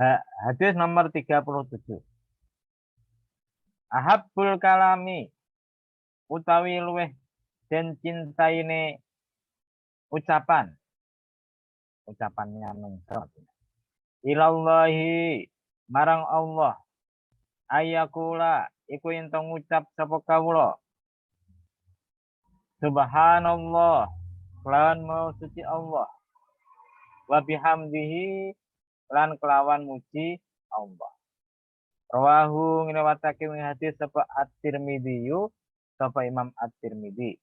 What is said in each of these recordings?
Hadis nomor 37. Ahabbul kalami utawi luweh den cintaine ucapannya menungso ilallahi marang Allah ayakula iku yen ngucap sapa kawula subhanallah kelawan mau suci Allah wa bihamdihi lan kelawan muji Allah. Rawahu ngriwayatake hadis sapa At-Tirmidzi sapa Imam At-Tirmidzi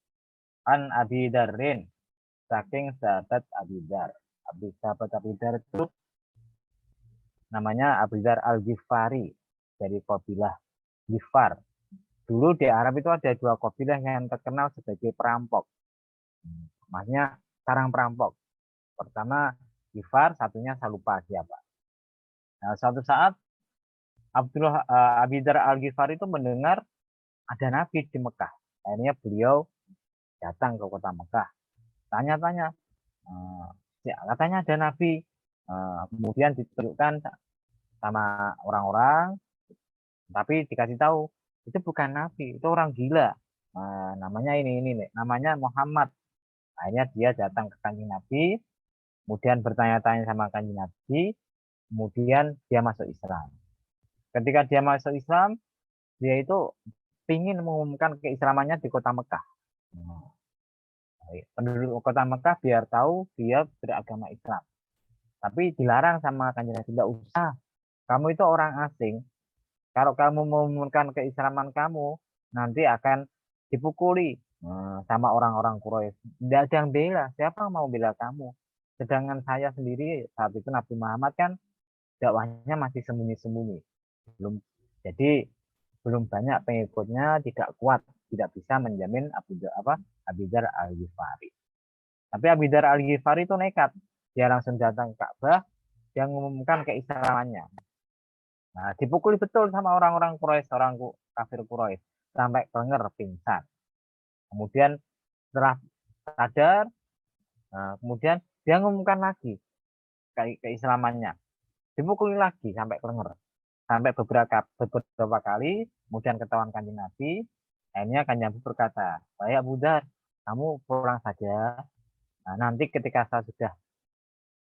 an Abi Dzarrin saking sahabat Abi Dzar. Sahabat Abi Dzar itu namanya Abu Dzar Al-Ghifari dari kabilah Ghifar. Dulu di Arab itu ada dua kabilah yang terkenal sebagai perampok. Maksudnya sarang perampok. Pertama Ghifar, satunya saya lupa siapa. Nah, suatu saat Abi Dzar Al-Ghifari itu mendengar ada nabi di Mekah. Akhirnya beliau datang ke kota Mekah. Tanya-tanya, katanya ada nabi. Kemudian ditunjukkan sama orang-orang, tapi dikasih tahu itu bukan nabi, itu orang gila. Namanya ini namanya Muhammad. Akhirnya dia datang ke kanjeng Nabi, kemudian bertanya-tanya sama kanjeng Nabi, kemudian dia masuk Islam. Ketika dia masuk Islam, dia itu ingin mengumumkan keislamannya di kota Mekah. Penduduk kota Mekah biar tahu dia beragama Islam. Tapi dilarang sama kanjeng Nabi, tidak usah. Kamu itu orang asing. Kalau kamu mengumumkan keislaman kamu, nanti akan dipukuli sama orang-orang Quraisy. Tidak ada yang bela. Siapa yang mau bela kamu? Sedangkan saya sendiri saat itu Nabi Muhammad kan dakwahnya masih sembunyi-sembunyi. Jadi belum banyak pengikutnya, tidak kuat, tidak bisa menjamin Abi Dzar Al-Ghifari. Tapi Abi Dzar Al-Ghifari itu nekat. Dia langsung datang ke Ka'bah, dia mengumumkan keislamannya. Nah, dipukuli betul sama orang-orang Quraisy, orang kafir Quraisy, sampai kelenger pingsan. Kemudian setelah sadar, kemudian dia mengumumkan lagi keislamannya. Dipukuli lagi sampai kelenger. Sampai beberapa kali, kemudian ketahuan kanjeng Nabi, akhirnya kanjeng Nabi berkata, baik Abu Dzar, kamu pulang saja. Nah, nanti ketika saya sudah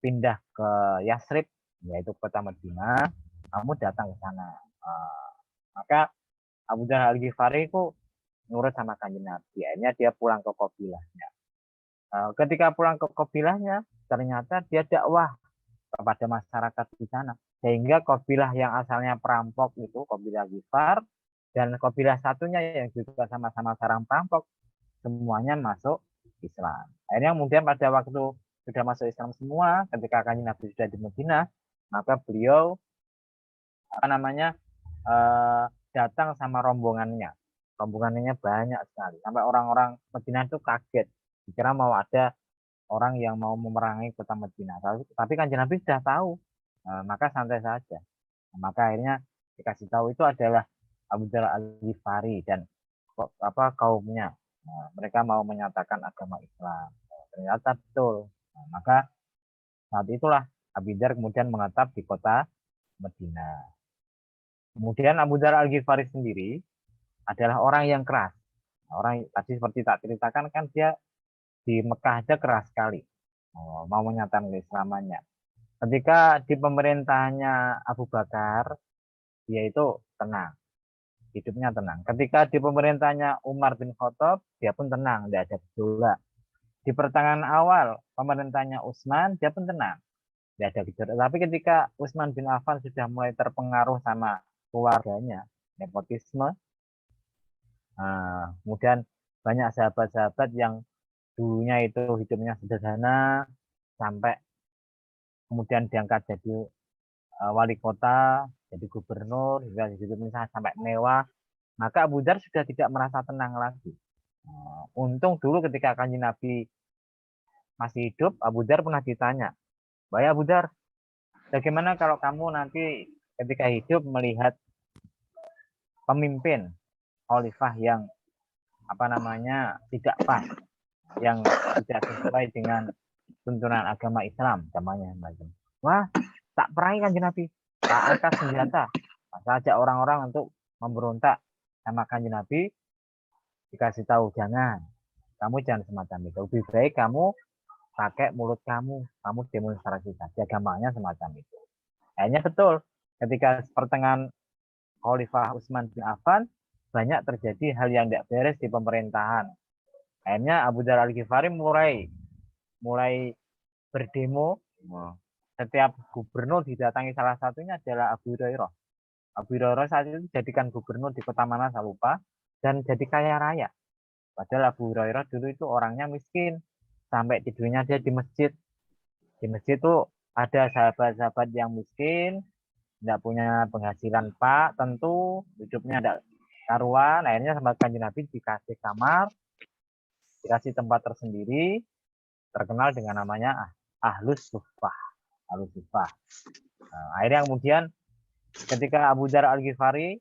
pindah ke Yasrib, yaitu kota Madinah, kamu datang ke sana. Maka Abu Dzar Al-Ghifari itu nurut sama kanjeng Nabi. Akhirnya dia pulang ke kabilahnya. Ketika pulang ke kabilahnya, ternyata dia dakwah kepada masyarakat di sana. Sehingga kabilah yang asalnya perampok itu, kabilah Ghifar, dan kabilah satunya yang juga sama-sama sarang perampok, semuanya masuk Islam. Akhirnya kemudian pada waktu sudah masuk Islam semua, ketika kanjeng Nabi sudah di Madinah, maka beliau datang sama rombongannya. Rombongannya banyak sekali. Sampai orang-orang Madinah itu kaget. Dikira mau ada orang yang mau memerangi kota Madinah. Tapi kanjeng Nabi sudah tahu. Maka santai saja. Maka akhirnya dikasih tahu itu adalah Abu Dzar Al-Ghifari dan kaumnya. Mereka mau menyatakan agama Islam. Ternyata betul. Maka saat itulah Abu Dzar kemudian menetap di kota Madinah. Kemudian Abu Dzar Al-Ghifari sendiri adalah orang yang keras. Orang tadi seperti tak ceritakan kan dia di Mekah aja keras sekali. Mau menyatakan keislamannya. Ketika di pemerintahannya Abu Bakar, dia itu tenang. Hidupnya tenang. Ketika di pemerintahannya Umar bin Khattab, dia pun tenang, tidak ada gejolak. Di pertengahan awal pemerintahnya Utsman, dia pun tenang, tidak ada gejolak. Tapi ketika Utsman bin Affan sudah mulai terpengaruh sama keluarganya, nepotisme, kemudian banyak sahabat-sahabat yang dulunya itu hidupnya sederhana, sampai kemudian diangkat jadi wali kota, jadi gubernur, hidupnya sampai mewah, maka Abu Dzar sudah tidak merasa tenang lagi. Untung dulu ketika kanjeng Nabi masih hidup, Abu Dzar pernah ditanya, baik Abu Dzar, bagaimana kalau kamu nanti ketika hidup melihat pemimpin khalifah yang tidak pas, yang tidak sesuai dengan tuntunan agama Islam, namanya. Wah, tak perangi kanjeng Nabi. angkat senjata, ajak orang-orang untuk memberontak sama kanjeng Nabi, dikasih tahu kamu jangan semacam itu. Lebih baik kamu pakai mulut kamu demonstrasi saja, gampangnya semacam itu. Akhirnya betul, ketika pertengahan Khalifah Utsman bin Affan, banyak terjadi hal yang tidak beres di pemerintahan. Akhirnya Abu Dzar Al-Ghifari mulai berdemo. Setiap gubernur didatangi, salah satunya adalah Abu Hurairah. Abu Hurairah saat itu dijadikan gubernur di kota mana saya lupa, dan jadi kaya raya. Padahal Abu Hurairah dulu itu orangnya miskin, sampai tidurnya dia di masjid. Di masjid itu ada sahabat-sahabat yang miskin, tidak punya penghasilan Pak, tentu hidupnya tidak karuan. Akhirnya sama kanjeng Nabi dikasih kamar, dikasih tempat tersendiri, terkenal dengan namanya Ahlus Suffah. Ahlus Suffah. Akhirnya kemudian ketika Abu Dzar Al-Ghifari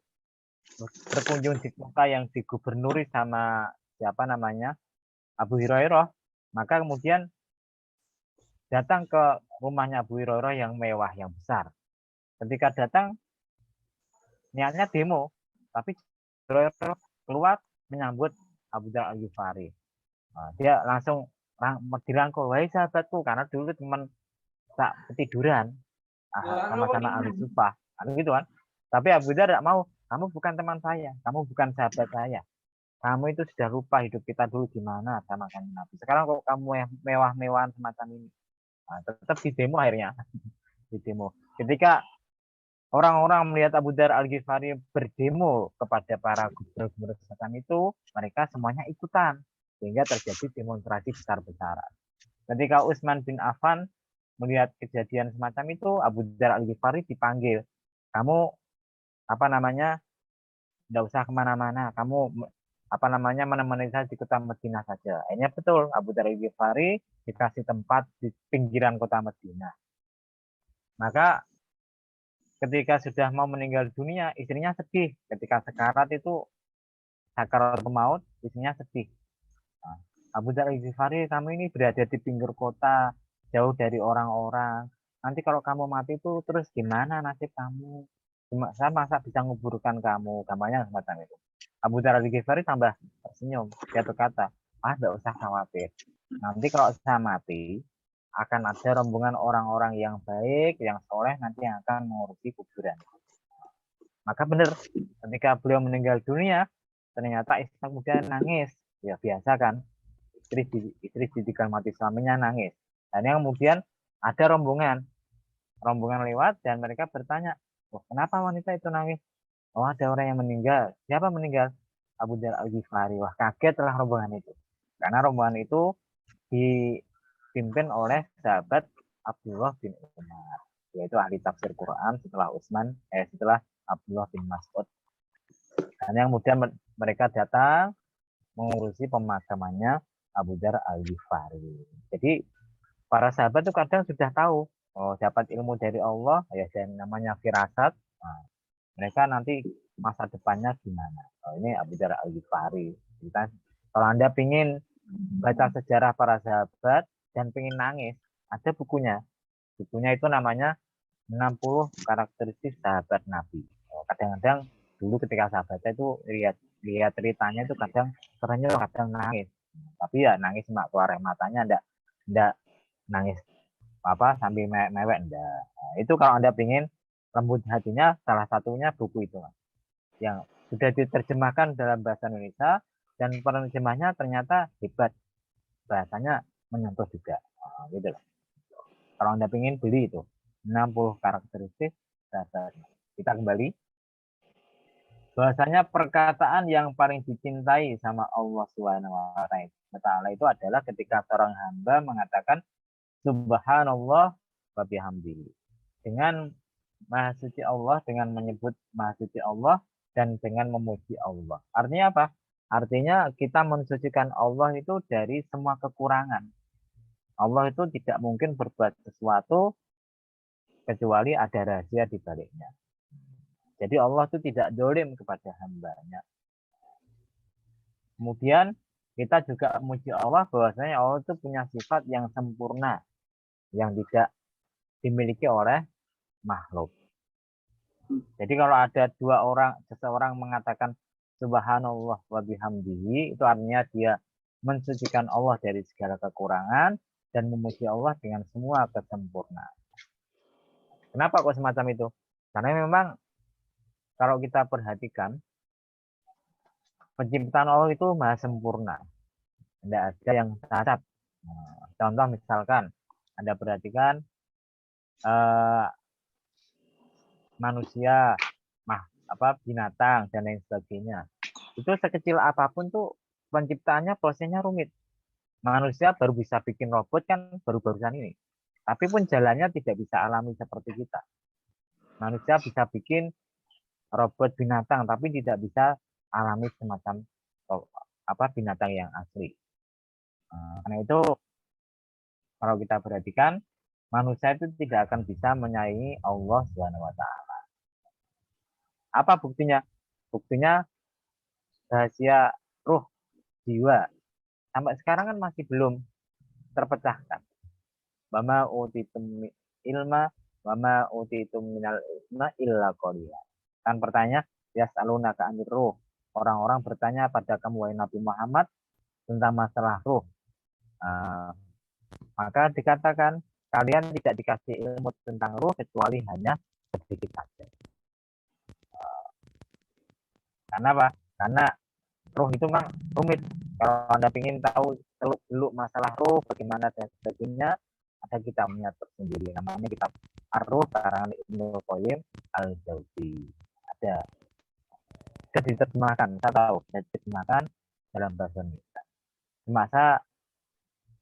berkunjung di kota yang digubernuri sama siapa namanya Abu Hurairah, maka kemudian datang ke rumahnya Abu Hurairah yang mewah, yang besar. Ketika datang, niatnya demo, tapi Hurairah keluar menyambut Abu Dzar Al-Ghifari. Dia langsung dirangkul, wahai sahabatku, karena dulu teman tak ketiduran, sama-sama ahli sumpah, gitu kan. Tapi Abu Dzar tidak mau, kamu bukan teman saya, kamu bukan sahabat saya. Kamu itu sudah lupa hidup kita dulu gimana sama kanjeng Nabi. Sekarang kok kamu yang mewah-mewahan semacam ini. Tetap di demo akhirnya. Di demo. Ketika orang-orang melihat Abu Dzar Al-Ghifari berdemo kepada para gubernur-gubernur semacam itu, mereka semuanya ikutan. Sehingga terjadi demonstrasi besar-besaran. Ketika Utsman bin Affan melihat kejadian semacam itu, Abu Dzar Al-Ghifari dipanggil. Kamu tidak usah kemana-mana, kamu menemani saya di kota Madinah saja. Akhirnya betul, Abu Dzar Al-Ghifari dikasih tempat di pinggiran kota Madinah. Maka ketika sudah mau meninggal dunia, istrinya sedih. Ketika sekarat itu, sakaratul maut, istrinya sedih. Abu Dzar Al-Ghifari, kamu ini berada di pinggir kota, jauh dari orang-orang. Nanti kalau kamu mati itu terus gimana nasib kamu? Saya masa bisa menguburkan kamu, gambarnya semacam itu. Abu Dzar Al-Ghifari tambah tersenyum. Dia berkata, tidak usah khawatir. Nanti kalau saya mati, akan ada rombongan orang-orang yang baik, yang soleh, nanti yang akan mengurusi kuburan. Maka benar, ketika beliau meninggal dunia, ternyata istri kemudian nangis. Ya biasa kan, istri ditinggal mati suaminya nangis. Dan yang kemudian ada rombongan lewat dan mereka bertanya, kenapa wanita itu nangis? Oh, ada orang yang meninggal. Siapa meninggal? Abu Dzar Al-Ghifari. Wah, kagetlah rombongan itu. Karena rombongan itu dipimpin oleh sahabat Abdullah bin Umar, yaitu ahli tafsir Quran setelah Abdullah bin Mas'ud. Dan yang kemudian mereka datang mengurusi pemakamannya Abu Dzar Al-Ghifari. Jadi para sahabat itu kadang sudah tahu, dapat ilmu dari Allah, ya dan namanya firasat. Mereka nanti masa depannya gimana. Ini Abu Dzar Al-Ghifari. Kalau Anda ingin baca sejarah para sahabat dan ingin nangis, ada bukunya. Bukunya itu namanya 60 karakteristik sahabat Nabi. Kadang-kadang dulu ketika sahabatnya itu lihat ceritanya itu kadang ternyata kadang nangis. Tapi ya nangis keluar air matanya, enggak nangis sambil mewek enggak. Itu kalau Anda ingin lembut hatinya, salah satunya buku itu yang sudah diterjemahkan dalam bahasa Indonesia dan penerjemahnya ternyata hebat, bahasanya menyentuh juga, gitu loh. Kalau Anda ingin beli itu 60 karakteristik dasar. Kita kembali, bahasanya perkataan yang paling dicintai sama Allah SWT itu adalah ketika seorang hamba mengatakan Subhanallah wa bihamdihi, dengan Maha Suci Allah, dengan menyebut Maha Suci Allah dan dengan memuji Allah. Artinya apa? Artinya kita mensucikan Allah itu dari semua kekurangan. Allah itu tidak mungkin berbuat sesuatu kecuali ada rahasia di baliknya. Jadi Allah itu tidak dolim kepada hambanya. Kemudian kita juga memuji Allah bahwasanya Allah itu punya sifat yang sempurna, yang tidak dimiliki oleh makhluk. Jadi kalau ada seseorang mengatakan subhanallah wa bihamdihi, itu artinya dia mensucikan Allah dari segala kekurangan dan memuji Allah dengan semua kesempurnaan. Kenapa kok semacam itu? Karena memang kalau kita perhatikan, penciptaan Allah itu maha sempurna. Tidak ada yang cacat. Contoh misalkan, Anda perhatikan eh, manusia, binatang, dan lain sebagainya. Itu sekecil apapun tuh penciptaannya prosesnya rumit. Manusia baru bisa bikin robot kan baru-barusan ini. Tapi pun jalannya tidak bisa alami seperti kita. Manusia bisa bikin robot binatang, tapi tidak bisa alami semacam binatang yang asli. Karena itu kalau kita perhatikan, manusia itu tidak akan bisa menyaingi Allah Subhanahu wa taala. Apa buktinya? Buktinya rahasia ruh jiwa sampai sekarang kan masih belum terpecahkan. Wama utitum ilma wama utitum minal ilma illa qalila. Kan pertanyaan yas'alunaka anir ruh. Orang-orang bertanya pada kamu wahai Nabi Muhammad tentang masalah ruh. Maka dikatakan kalian tidak dikasih ilmu tentang ruh kecuali hanya sedikit saja. Karena apa? Karena ruh itu memang rumit. Kalau Anda ingin tahu seluk-beluk masalah ruh, bagaimana dan sebagainya, ada kitabnya tersendiri. Namanya kitab Ar-Ruh karangan Ibnu Qayyim Al-Jauzi. Ada. Sudah diterjemahkan, saya tahu. Sudah diterjemahkan dalam bahasa Indonesia. Masa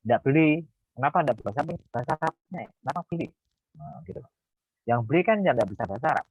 tidak beli. Kenapa tidak bahasa Arabnya? Kenapa beli? Nah, gitu. Yang beli kan tidak bisa bahasa Arab.